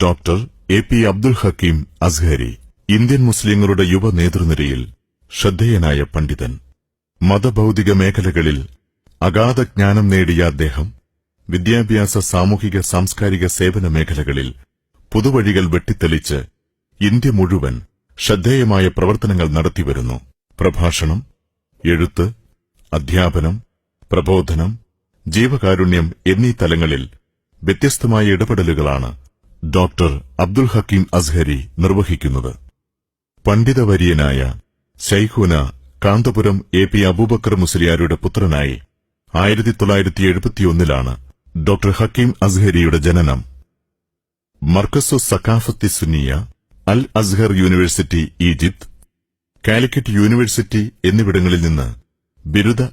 Doctor A P. Abdul Hakeem Azhari Indian മുസ്ലിങ്ങളുടെ യുവ നേതൃനിരയിൽ ശ്രദ്ധേയനായ പണ്ഡിതൻ. മതഭൌതിക മേഖലകളിൽ അഗാധ ജ്ഞാനം നേടിയ അദ്ദേഹം വിദ്യാഭ്യാസ, സാമൂഹിക, സാംസ്കാരിക സേവന മേഖലകളിൽ പുതുവഴികൾ വെട്ടിത്തെളിച്ച് ഇന്ത്യ മുഴുവൻ ശ്രദ്ധേയമായ പ്രവർത്തനങ്ങൾ നടത്തിവരുന്നു. പ്രഭാഷണം, എഴുത്ത്, അധ്യാപനം, പ്രബോധനം, ജീവകാരുണ്യം എന്നീ തലങ്ങളിൽ വ്യത്യസ്തമായ ഇടപെടലുകളാണ് ഡോക്ടർ അബ്ദുൽ ഹക്കീം അസ്ഹരി നിർവഹിക്കുന്നത്. പണ്ഡിതവര്യനായ ശൈഖുന കാന്തപുരം എ.പി. അബൂബക്കർ മുസ്ലിയാരുടെ പുത്രനായി 1971 ഡോക്ടർ ഹക്കീം അസ്ഹരിയുടെ ജനനം. Markazu Saqafathi Sunniya, Al Azhar university Egypt, Calicut university എന്നിവിടങ്ങളിൽ നിന്ന്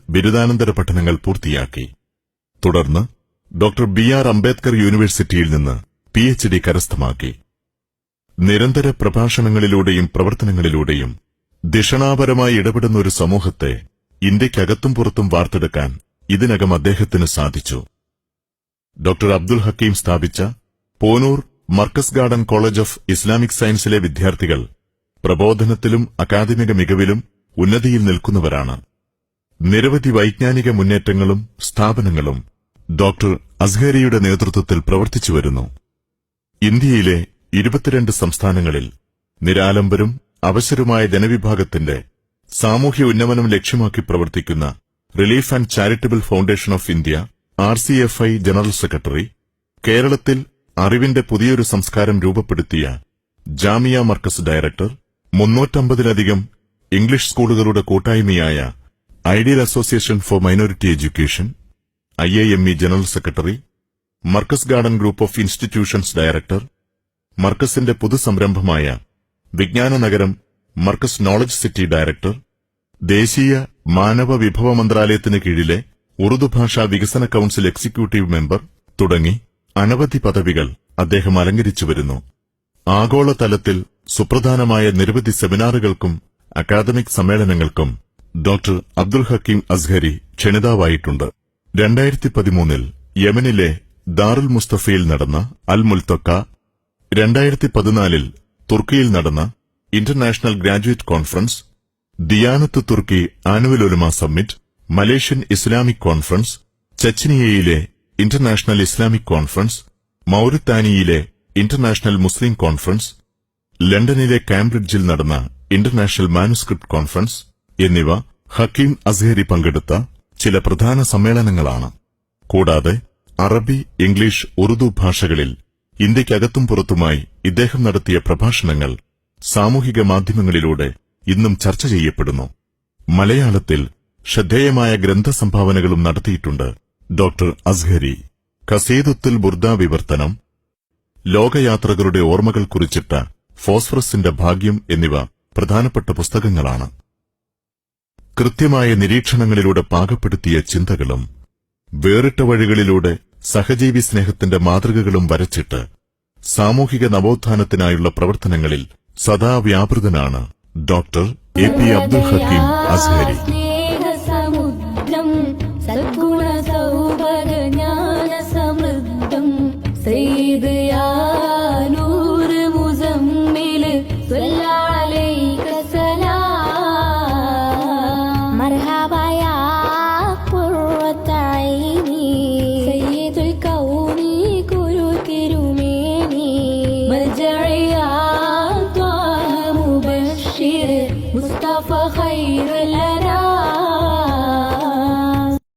ബിരുദാനന്തര പഠനങ്ങൾ പൂർത്തിയാക്കി. തുടർന്ന് ഡോക്ടർ ബി.ആർ. അംബേദ്കർ യൂണിവേഴ്സിറ്റിയിൽ നിന്ന് PhD കരസ്ഥമാക്കി. നിരന്തര പ്രഭാഷണങ്ങളിലൂടെയും പ്രവർത്തനങ്ങളിലൂടെയും ദിഷണാപരമായി ഇടപെടുന്ന ഒരു സമൂഹത്തെ ഇന്ത്യക്കകത്തും പുറത്തും വാർത്തെടുക്കാൻ ഇതിനകം അദ്ദേഹത്തിന് സാധിച്ചു. ഡോക്ടർ അബ്ദുൽ ഹക്കീം സ്ഥാപിച്ച Poonoor Markaz garden college of Islamic സയൻസിലെ വിദ്യാർത്ഥികൾ പ്രബോധനത്തിലും അക്കാദമിക മികവിലും ഉന്നതിയിൽ നിൽക്കുന്നവരാണ്. നിരവധി വൈജ്ഞാനിക മുന്നേറ്റങ്ങളും സ്ഥാപനങ്ങളും ഡോക്ടർ അസ്ഹരിയുടെ നേതൃത്വത്തിൽ പ്രവർത്തിച്ചുവരുന്നു. ഇന്ത്യയിലെ 22 സംസ്ഥാനങ്ങളിൽ നിരാലംബരും അവശരുമായ ജനവിഭാഗത്തിന്റെ സാമൂഹ്യ ഉന്നമനം ലക്ഷ്യമാക്കി പ്രവർത്തിക്കുന്ന relief and charitable foundation of India RCFI general secretary, കേരളത്തിൽ അറിവിന്റെ പുതിയൊരു സംസ്കാരം രൂപപ്പെടുത്തിയ ജാമിയ മർക്കസ് ഡയറക്ടർ, 350-ലധികം ഇംഗ്ലീഷ് സ്കൂളുകളുടെ കൂട്ടായ്മയായ ideal association for minority education IIME general secretary, Markaz garden group of institutions director, മർക്കസിന്റെ പുതുസംരംഭമായ വിജ്ഞാന നഗരം മർക്കസ് നോളജ് സിറ്റി ഡയറക്ടർ, ദേശീയ മാനവ വിഭവ മന്ത്രാലയത്തിന് കീഴിലെ ഉറുദു ഭാഷാ വികസന കൌൺസിൽ എക്സിക്യൂട്ടീവ് മെമ്പർ തുടങ്ങി അനവധി പദവികൾ അദ്ദേഹം അലങ്കരിച്ചുവരുന്നു. ആഗോളതലത്തിൽ സുപ്രധാനമായ നിരവധി സെമിനാറുകൾക്കും അക്കാദമിക് സമ്മേളനങ്ങൾക്കും ഡോക്ടർ അബ്ദുൽ ഹക്കീം അസ്ഹരി ക്ഷണിതാവായിട്ടുണ്ട്. 2013 യമനിലെ ദാറുൽ മുസ്തഫയിൽ നടന്ന അൽ മുൽത്തക്ക, 2014 തുർക്കിയിൽ നടന്ന ഇന്റർനാഷണൽ ഗ്രാജുവേറ്റ് കോൺഫറൻസ്, ദിയാനത്ത് തുർക്കി ആനുവൽ ഉലമ സമ്മിറ്റ്, മലേഷ്യൻ ഇസ്ലാമിക് കോൺഫറൻസ്, ചെച്നിയയിലെ ഇന്റർനാഷണൽ ഇസ്ലാമിക് കോൺഫറൻസ്, മൌറിത്താനിയയിലെ ഇന്റർനാഷണൽ മുസ്ലിം കോൺഫറൻസ്, ലണ്ടനിലെ കാംബ്രിഡ്ജിൽ നടന്ന ഇന്റർനാഷണൽ മാനുസ്ക്രിപ്റ്റ് കോൺഫറൻസ് എന്നിവ ഹക്കീം അസ്ഹരി പങ്കെടുത്ത ചില പ്രധാന സമ്മേളനങ്ങളാണ്. കൂടാതെ അറബി, ഇംഗ്ലീഷ്, ഉറുദു ഭാഷകളിൽ ഇന്ത്യക്കകത്തും പുറത്തുമായി ഇദ്ദേഹം നടത്തിയ പ്രഭാഷണങ്ങൾ സാമൂഹിക മാധ്യമങ്ങളിലൂടെ ഇന്നും ചർച്ച ചെയ്യപ്പെടുന്നു. മലയാളത്തിൽ ശ്രദ്ധേയമായ ഗ്രന്ഥസംഭാവനകളും നടത്തിയിട്ടുണ്ട് ഡോക്ടർ അസ്ഹരി. ഖസീദത്തുൽ ബുർദ വിവർത്തനം, ലോകയാത്രകളുടെ ഓർമ്മകൾ കുറിച്ചിട്ട ഫോസ്ഫറസിന്റെ ഭാഗ്യം എന്നിവ പ്രധാനപ്പെട്ട പുസ്തകങ്ങളാണ്. കൃത്യമായ നിരീക്ഷണങ്ങളിലൂടെ പാകപ്പെടുത്തിയ ചിന്തകളും വേറിട്ട വഴികളിലൂടെ സഹജീവി സ്നേഹത്തിന്റെ മാതൃകകളും വരച്ചിട്ട് സാമൂഹിക നവോത്ഥാനത്തിനായുള്ള പ്രവർത്തനങ്ങളിൽ സദാ വ്യാപൃതനാണ് ഡോക്ടർ എ.പി. അബ്ദുൽ ഹക്കീം അസ്ഹരി. مصطفى خير